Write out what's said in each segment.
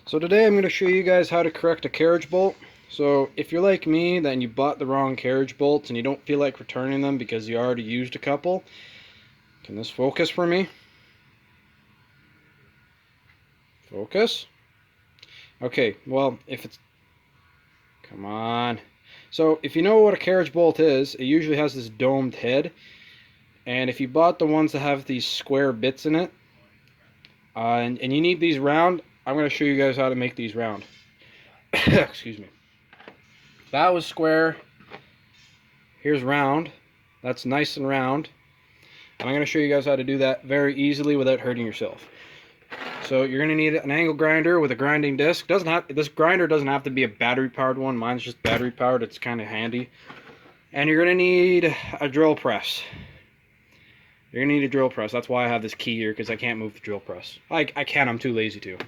So today I'm going to show you guys how to correct a carriage bolt. So if you're like me, then you bought the wrong carriage bolts and you don't feel like returning them because you already used a couple. Can this focus for me? Focus. Okay, well, if it's... Come on. So if you know what a carriage bolt is, it usually has this domed head. And if you bought the ones that have these square bits in it, and you need these round, I'm going to show you guys how to make these round. Excuse me. That was square. Here's round. That's nice and round. And I'm going to show you guys how to do that very easily without hurting yourself. So you're going to need an angle grinder with a grinding disc. This grinder doesn't have to be a battery powered one. Mine's just battery powered. It's kind of handy. And you're going to need a drill press. You're going to need a drill press. That's why I have this key here, because I can't move the drill press. I can, I'm too lazy to.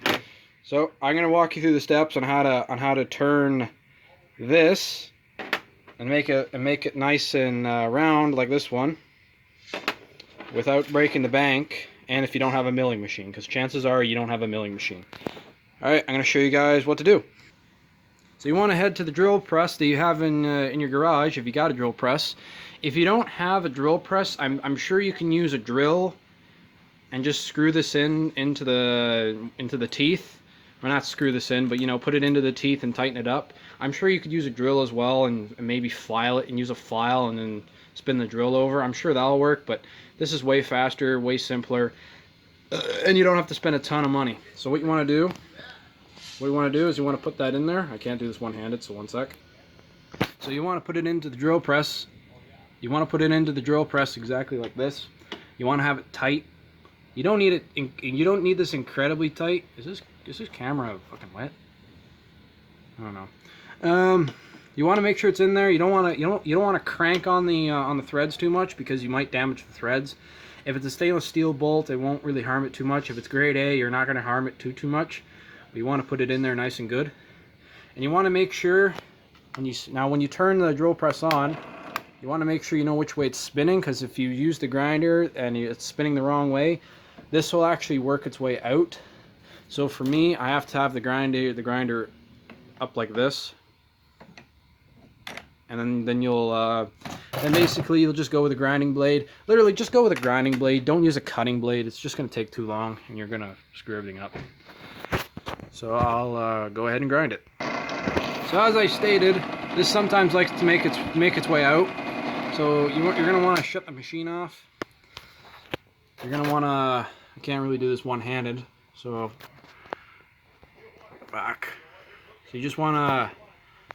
So I'm going to walk you through the steps on how to turn this and make it nice and round like this one without breaking the bank, and if you don't have a milling machine, because chances are you don't have a milling machine. Alright, I'm going to show you guys what to do. So you want to head to the drill press that you have in your garage if you got a drill press. If you don't have a drill press, I'm sure you can use a drill and just screw this into the teeth. Or not screw this in, but you know, put it into the teeth and tighten it up. I'm sure you could use a drill as well and maybe file it and use a file and then spin the drill over. I'm sure that'll work, but this is way faster, way simpler, and you don't have to spend a ton of money. So what you want to do is you want to put that in there. I can't do this one-handed, so one sec. So you want to put it into the drill press. You want to put it into the drill press exactly like this. You want to have it tight. You don't need it. You don't need this incredibly tight. Is this camera fucking wet? I don't know. You want to make sure it's in there. You don't want to crank on the threads too much, because you might damage the threads. If it's a stainless steel bolt, it won't really harm it too much. If it's grade A, you're not going to harm it too much. But you want to put it in there nice and good. And you want to make sure when you turn the drill press on, you want to make sure you know which way it's spinning, because if you use the grinder and it's spinning the wrong way, this will actually work its way out. So for me, I have to have the grinder up like this, and then you'll basically you'll just go with a grinding blade. Literally, just go with a grinding blade. Don't use a cutting blade. It's just going to take too long, and you're going to screw everything up. So I'll go ahead and grind it. So as I stated, this sometimes likes to make its way out. So you're going to want to shut the machine off. You're going to want to... I can't really do this one-handed, so back. So you just want to...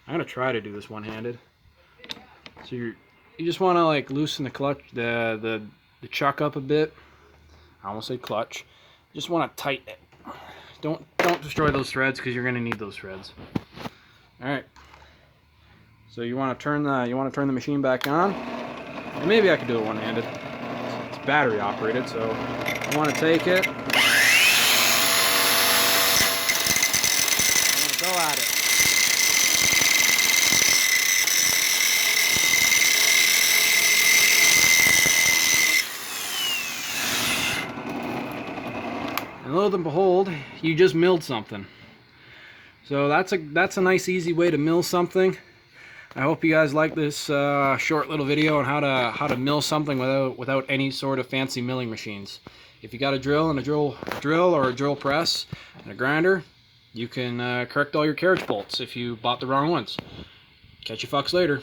I'm going to try to do this one-handed. So you just want to like loosen the clutch, the chuck up a bit. I almost said clutch. You just want to tighten it. Don't destroy those threads, because you're going to need those threads. All right. So you want to turn the machine back on. And maybe I could do it one-handed. It's battery operated, so you want to take it. You want to go at it. And lo and behold, you just milled something. So that's a nice easy way to mill something. I hope you guys like this short little video on how to mill something without any sort of fancy milling machines. If you got a drill and a drill or a drill press and a grinder, you can correct all your carriage bolts if you bought the wrong ones. Catch you fucks later.